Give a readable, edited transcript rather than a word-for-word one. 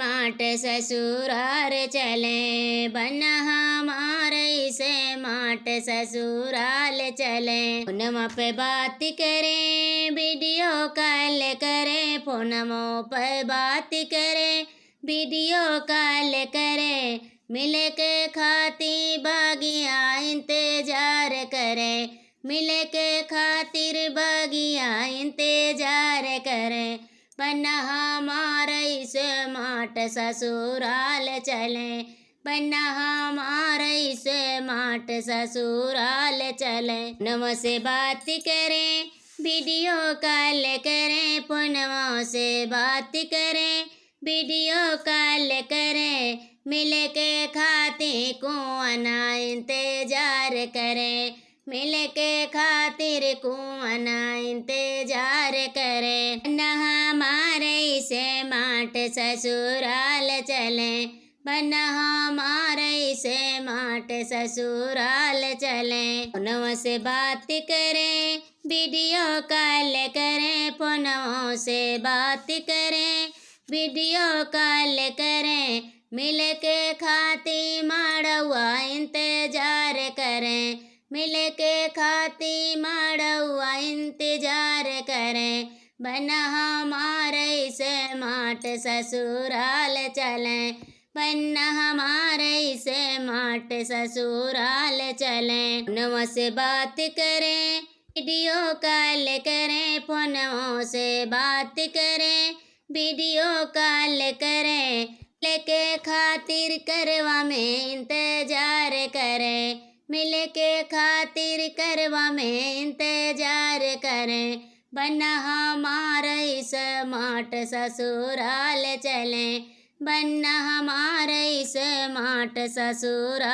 माट ससुराल चले, बन्ना हमारे से माट ससुराल चले। फोनमा पे बात करें, वीडियो कॉल करें, फोनमा पे बात करें, वीडियो कॉल करें, मिले के खातिर बगिया इंतजार करें, मिले के खातिर बगिया इंतजार करें। बन्ना हमारे से माट ससुराल चले, बन्ना हमारे से माट ससुराल चले। फोनमा से बात करें, वीडियो कॉल करें, फोनमा से बात करें, वीडियो कॉल करें, मिले के खातिर कुआना इंतजार करें, मिले के खातिर कुआना इंतजार करें। बन्ना हमारे से माट ससुराल चले, बन्ना हमारे से माट ससुराल चले। फोनमा से बात करें, वीडियो कॉल करें, फोनमा से बात करें, वीडियो कॉल करें, मिले के खातिर मड़ुआ इंतजार करें, मिले के खातिर मड़ुआ इंतजार करें। बन्ना हमारे से माट ससुराल चले, बन्ना हमारे से माट ससुराल चले। फोनमा से बात करें, वीडियो कॉल करें, फोनमा से बात करें, वीडियो कॉल करें, मिले के खातिर करवा में इंतजार करें, मिले के खातिर करवा में इंतजार करें। बन्ना हमारे से माट ससुराल चले, बन्ना हमारे से माट ससुराल।